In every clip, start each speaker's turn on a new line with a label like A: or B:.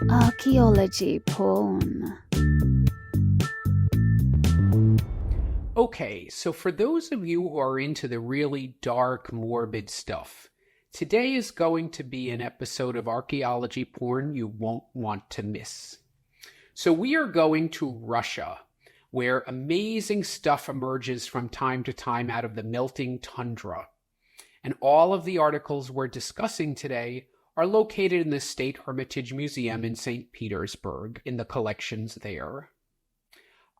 A: Archaeology porn.
B: Okay, so for those of you who are into the really dark, morbid stuff, today is going to be an episode of archaeology porn you won't want to miss. So we are going to Russia, where amazing stuff emerges from time to time out of the melting tundra. And all of the articles we're discussing today are located in the State Hermitage Museum in St. Petersburg, in the collections there.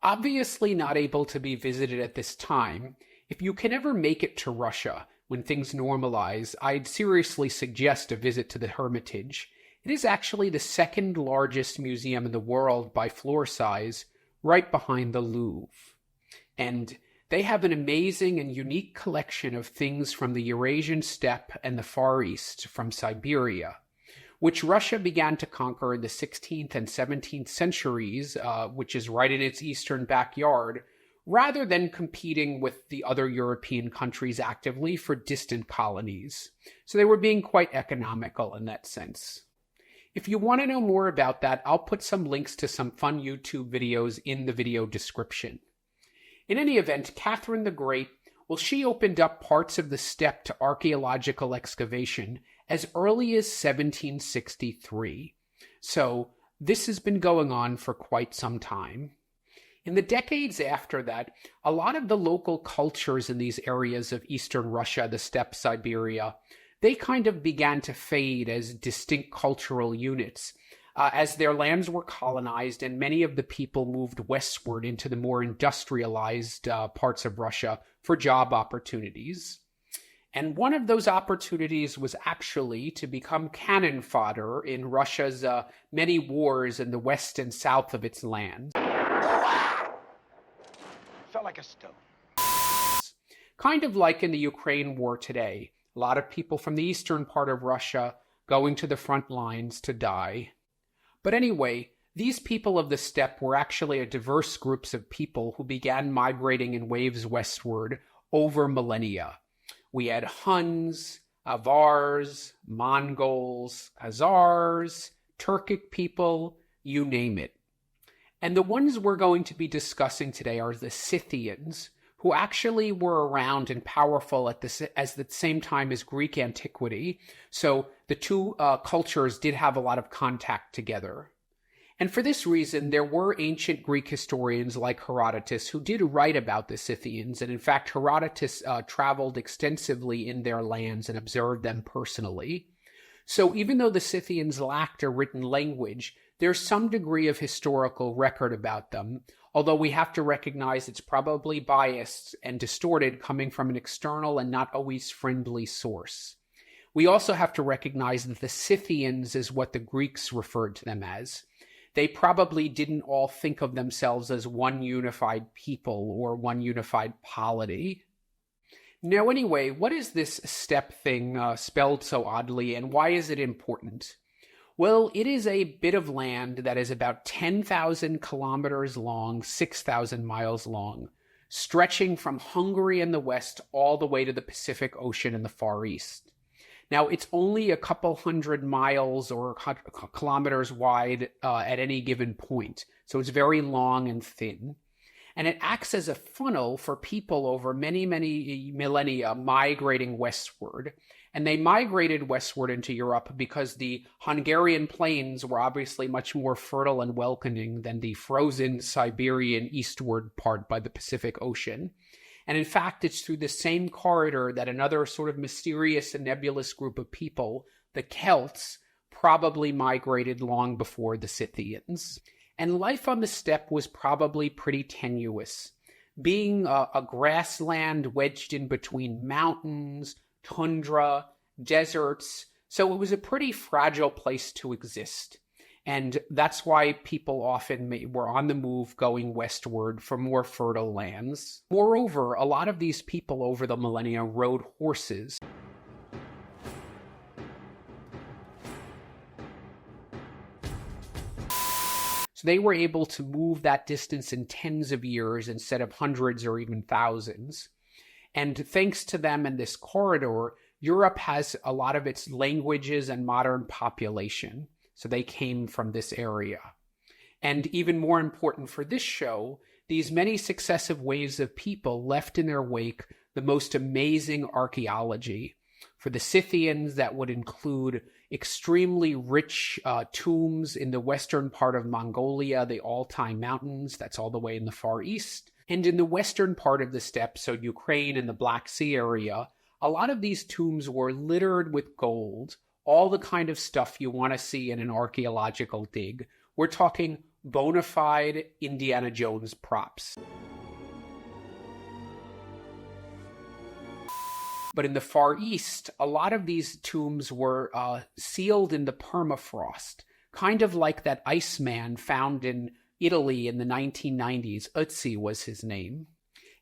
B: Obviously not able to be visited at this time, if you can ever make it to Russia when things normalize, I'd seriously suggest a visit to the Hermitage. It is actually the second largest museum in the world by floor size, right behind the Louvre. And they have an amazing and unique collection of things from the Eurasian Steppe and the Far East, from Siberia, which Russia began to conquer in the 16th and 17th centuries, which is right in its eastern backyard, rather than competing with the other European countries actively for distant colonies. So they were being quite economical in that sense. If you want to know more about that, I'll put some links to some fun YouTube videos in the video description. In any event, Catherine the Great, she opened up parts of the steppe to archaeological excavation as early as 1763. So this has been going on for quite some time. In the decades after that, a lot of the local cultures in these areas of eastern Russia, the steppe, Siberia, they kind of began to fade as distinct cultural units, as their lands were colonized and many of the people moved westward into the more industrialized parts of Russia for job opportunities. And one of those opportunities was actually to become cannon fodder in Russia's many wars in the west and south of its land.
C: Felt like a stone.
B: Kind of like in the Ukraine war today. A lot of people from the eastern part of Russia going to the front lines to die. But anyway, these people of the steppe were actually a diverse group of people who began migrating in waves westward over millennia. We had Huns, Avars, Mongols, Khazars, Turkic people, you name it. And the ones we're going to be discussing today are the Scythians, who actually were around and powerful at the same time as Greek antiquity. So the two cultures did have a lot of contact together. And for this reason, there were ancient Greek historians like Herodotus who did write about the Scythians. And in fact, Herodotus traveled extensively in their lands and observed them personally. So even though the Scythians lacked a written language, there's some degree of historical record about them, although we have to recognize it's probably biased and distorted coming from an external and not always friendly source. We also have to recognize that the Scythians is what the Greeks referred to them as. They probably didn't all think of themselves as one unified people or one unified polity. Now anyway, what is this steppe thing spelled so oddly, and why is it important? Well, it is a bit of land that is about 10,000 kilometers long, 6,000 miles long, stretching from Hungary in the west all the way to the Pacific Ocean in the Far East. Now, it's only a couple hundred miles or kilometers wide at any given point, so it's very long and thin. And it acts as a funnel for people over many, many millennia migrating westward. And they migrated westward into Europe because the Hungarian plains were obviously much more fertile and welcoming than the frozen Siberian eastward part by the Pacific Ocean. And in fact, it's through the same corridor that another sort of mysterious and nebulous group of people, the Celts, probably migrated long before the Scythians. And life on the steppe was probably pretty tenuous, being a grassland wedged in between mountains, tundra, deserts, so it was a pretty fragile place to exist. And that's why people often were on the move going westward for more fertile lands. Moreover, a lot of these people over the millennia rode horses. So they were able to move that distance in tens of years instead of hundreds or even thousands. And thanks to them and this corridor, Europe has a lot of its languages and modern population. So they came from this area. And even more important for this show, these many successive waves of people left in their wake the most amazing archaeology. For the Scythians, that would include extremely rich tombs in the western part of Mongolia, the Altai Mountains, that's all the way in the Far East. And in the western part of the steppe, so Ukraine and the Black Sea area, a lot of these tombs were littered with gold, all the kind of stuff you want to see in an archaeological dig. We're talking bona fide Indiana Jones props. But in the Far East, a lot of these tombs were sealed in the permafrost, kind of like that Iceman found in Italy in the 1990s. Ötzi was his name.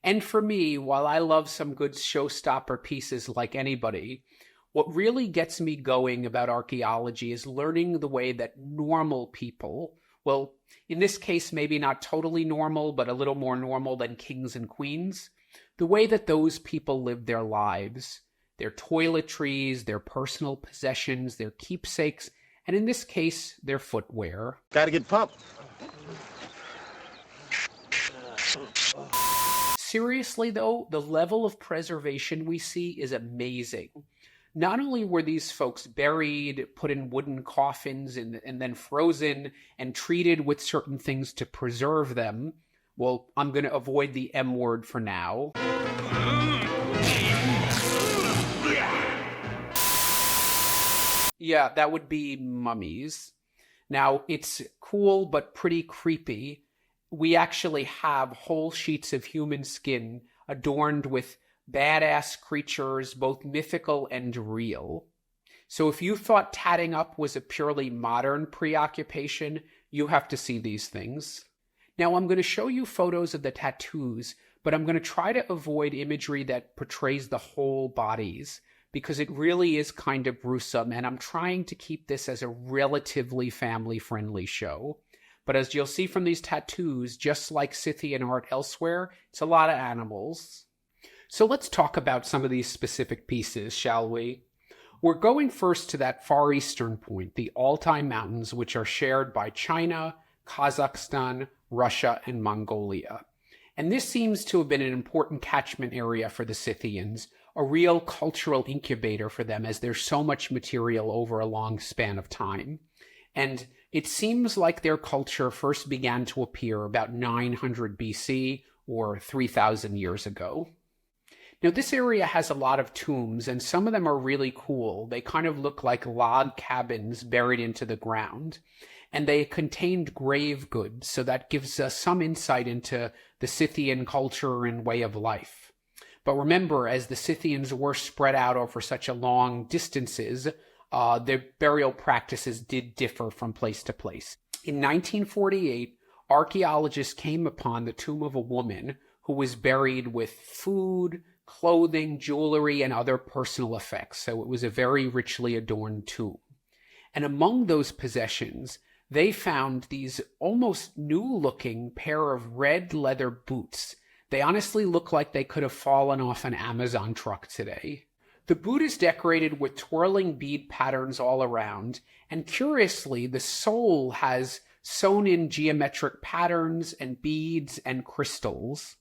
B: And for me, while I love some good showstopper pieces like anybody, what really gets me going about archaeology is learning the way that normal people, well, in this case, maybe not totally normal, but a little more normal than kings and queens, the way that those people live their lives, their toiletries, their personal possessions, their keepsakes, and in this case, their footwear.
A: Gotta get pumped.
B: Seriously, though, the level of preservation we see is amazing. Not only were these folks buried, put in wooden coffins, and then frozen and treated with certain things to preserve them. Well, I'm going to avoid the M word for now. Yeah, that would be mummies. Now, it's cool but pretty creepy. We actually have whole sheets of human skin adorned with badass creatures, both mythical and real. So if you thought tatting up was a purely modern preoccupation, you have to see these things. Now, I'm going to show you photos of the tattoos, but I'm going to try to avoid imagery that portrays the whole bodies, because it really is kind of gruesome, and I'm trying to keep this as a relatively family-friendly show. But as you'll see from these tattoos, just like Scythian art elsewhere, it's a lot of animals. So let's talk about some of these specific pieces, shall we? We're going first to that far eastern point, the Altai Mountains, which are shared by China, Kazakhstan, Russia, and Mongolia. And this seems to have been an important catchment area for the Scythians, a real cultural incubator for them as there's so much material over a long span of time. And it seems like their culture first began to appear about 900 BC or 3,000 years ago. Now, this area has a lot of tombs, and some of them are really cool. They kind of look like log cabins buried into the ground. And they contained grave goods, so that gives us some insight into the Scythian culture and way of life. But remember, as the Scythians were spread out over such a long distances, their burial practices did differ from place to place. In 1948, archaeologists came upon the tomb of a woman who was buried with food, clothing, jewelry, and other personal effects, so it was a very richly adorned tomb. And among those possessions, they found these almost new-looking pair of red leather boots. They honestly look like they could have fallen off an Amazon truck today. The boot is decorated with twirling bead patterns all around, and curiously, the sole has sewn-in geometric patterns and beads and crystals.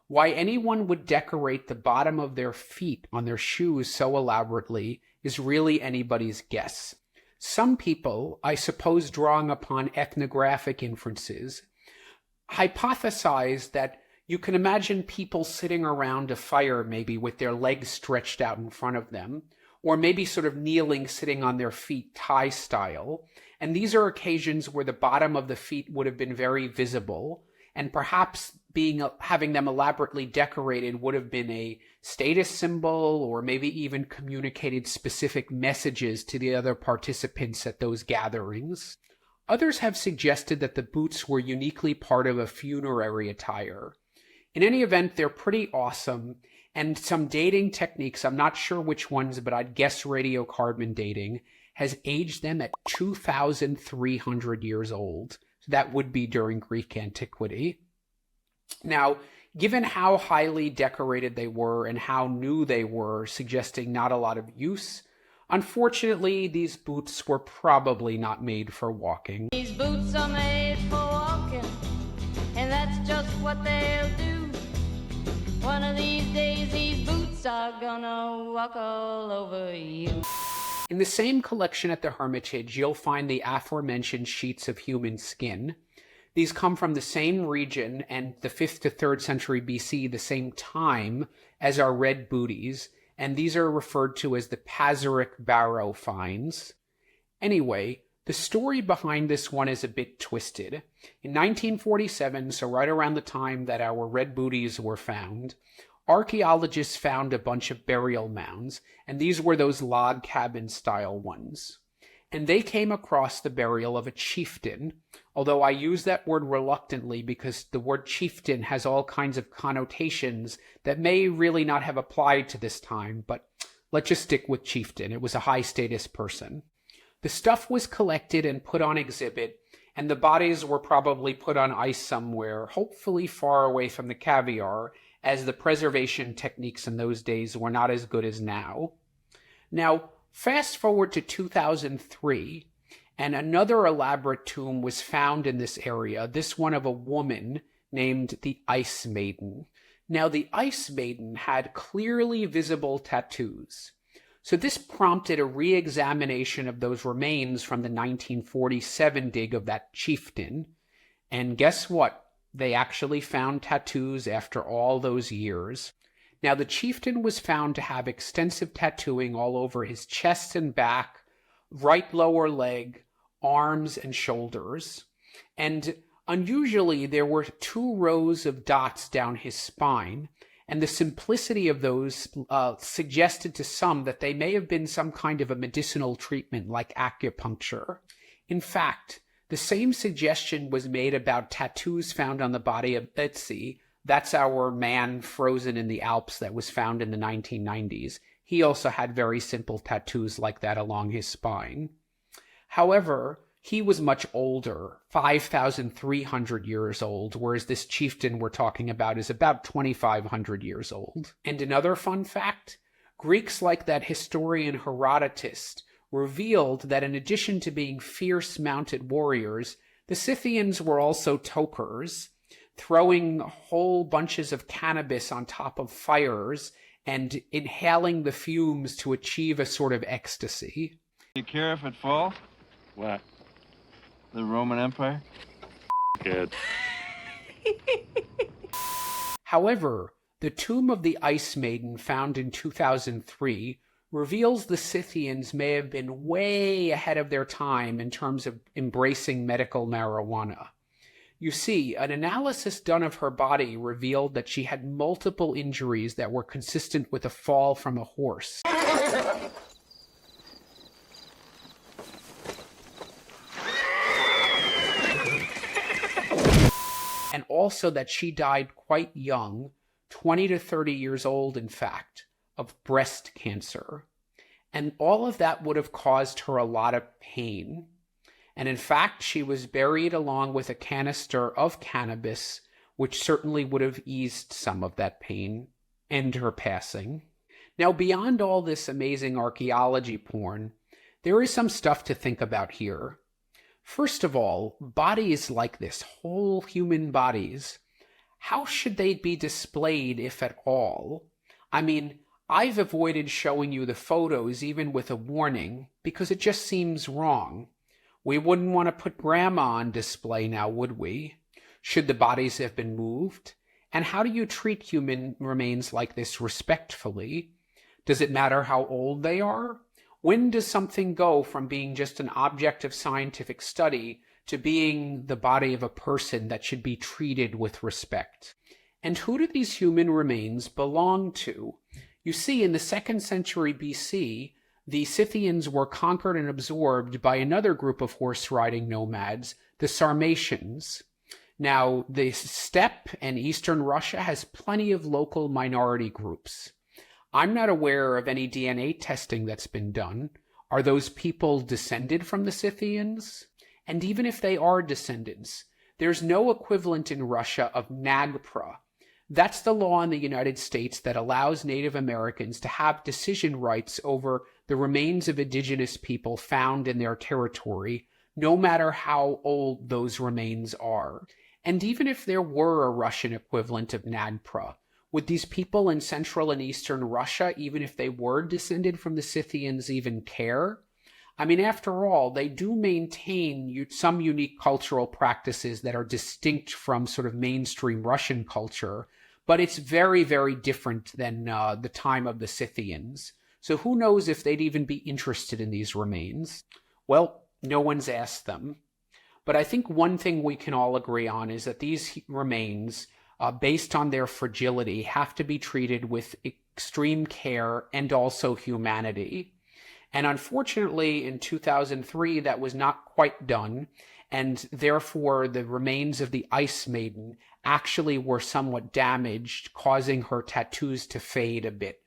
B: Why anyone would decorate the bottom of their feet on their shoes so elaborately is really anybody's guess. Some people, I suppose drawing upon ethnographic inferences, hypothesize that you can imagine people sitting around a fire maybe with their legs stretched out in front of them, or maybe sort of kneeling, sitting on their feet Thai style. And these are occasions where the bottom of the feet would have been very visible, and perhaps having them elaborately decorated would have been a status symbol, or maybe even communicated specific messages to the other participants at those gatherings. Others have suggested that the boots were uniquely part of a funerary attire. In any event, they're pretty awesome, and some dating techniques, I'm not sure which ones, but I'd guess radiocarbon dating, has aged them at 2,300 years old. So that would be during Greek antiquity. Now, given how highly decorated they were and how new they were, suggesting not a lot of use, Unfortunately, these boots were probably not made for walking.
A: These boots are made for walking, and that's just what they'll do. One of these days, these boots are gonna walk all over you.
B: In the same collection at the Hermitage, you'll find the aforementioned sheets of human skin. These come from the same region and the 5th to 3rd century BC, the same time as our red booties, and these are referred to as the Paseric Barrow finds. Anyway, the story behind this one is a bit twisted. In 1947, so right around the time that our red booties were found, archaeologists found a bunch of burial mounds, and these were those log cabin style ones. And they came across the burial of a chieftain, although I use that word reluctantly because the word chieftain has all kinds of connotations that may really not have applied to this time, but let's just stick with chieftain. It was a high status person. The stuff was collected and put on exhibit, and the bodies were probably put on ice somewhere, hopefully far away from the caviar, as the preservation techniques in those days were not as good as now. Now, fast forward to 2003, and another elaborate tomb was found in this area, this one of a woman named the Ice Maiden. Now, the Ice Maiden had clearly visible tattoos. So this prompted a re-examination of those remains from the 1947 dig of that chieftain. And guess what? They actually found tattoos after all those years. Now, the chieftain was found to have extensive tattooing all over his chest and back, right lower leg, arms, and shoulders. And unusually, there were 2 rows of dots down his spine, and the simplicity of those suggested to some that they may have been some kind of a medicinal treatment like acupuncture. In fact, the same suggestion was made about tattoos found on the body of Ötzi. That's our man frozen in the Alps that was found in the 1990s. He also had very simple tattoos like that along his spine. However, he was much older, 5,300 years old, whereas this chieftain we're talking about is about 2,500 years old. And another fun fact, Greeks like that historian Herodotus revealed that in addition to being fierce mounted warriors, the Scythians were also tokers, throwing whole bunches of cannabis on top of fires and inhaling the fumes to achieve a sort of ecstasy.
C: You care if it falls?
D: What?
C: The Roman Empire?
D: Good.
B: However, the tomb of the Ice Maiden found in 2003 reveals the Scythians may have been way ahead of their time in terms of embracing medical marijuana. You see, an analysis done of her body revealed that she had multiple injuries that were consistent with a fall from a horse. And also that she died quite young, 20 to 30 years old in fact, of breast cancer. And all of that would have caused her a lot of pain. And in fact, she was buried along with a canister of cannabis, which certainly would have eased some of that pain and her passing. Now, beyond all this amazing archaeology porn, there is some stuff to think about here. First of all, bodies like this, whole human bodies, how should they be displayed, if at all? I mean, I've avoided showing you the photos even with a warning because it just seems wrong. We wouldn't want to put grandma on display now, would we? Should the bodies have been moved? And how do you treat human remains like this respectfully? Does it matter how old they are? When does something go from being just an object of scientific study to being the body of a person that should be treated with respect? And who do these human remains belong to? You see, in the 2nd century BC, the Scythians were conquered and absorbed by another group of horse-riding nomads, the Sarmatians. Now, the steppe and eastern Russia has plenty of local minority groups. I'm not aware of any DNA testing that's been done. Are those people descended from the Scythians? And even if they are descendants, there's no equivalent in Russia of NAGPRA. That's the law in the United States that allows Native Americans to have decision rights over the remains of indigenous people found in their territory, no matter how old those remains are. And even if there were a Russian equivalent of Nagpra, would these people in central and eastern Russia, even if they were descended from the Scythians, even care? I mean, after all, they do maintain some unique cultural practices that are distinct from sort of mainstream Russian culture, but it's very, very different than the time of the Scythians. So who knows if they'd even be interested in these remains? Well, no one's asked them. But I think one thing we can all agree on is that these remains, based on their fragility, have to be treated with extreme care and also humanity. And unfortunately, in 2003, that was not quite done, and therefore the remains of the Ice Maiden actually were somewhat damaged, causing her tattoos to fade a bit.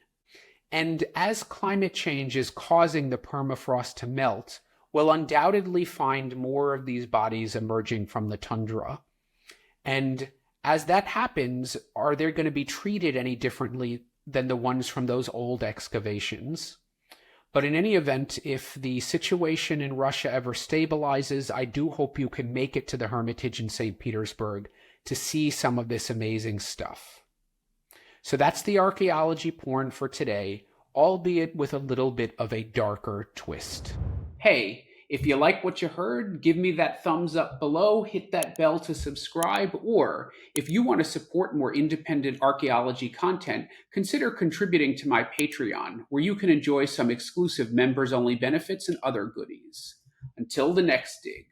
B: And as climate change is causing the permafrost to melt, we'll undoubtedly find more of these bodies emerging from the tundra. And as that happens, are they going to be treated any differently than the ones from those old excavations? But in any event, if the situation in Russia ever stabilizes, I do hope you can make it to the Hermitage in St. Petersburg to see some of this amazing stuff. So that's the archaeology porn for today, albeit with a little bit of a darker twist. Hey, if you like what you heard, give me that thumbs up below, hit that bell to subscribe, or if you want to support more independent archaeology content, consider contributing to my Patreon, where you can enjoy some exclusive members-only benefits and other goodies. Until the next dig.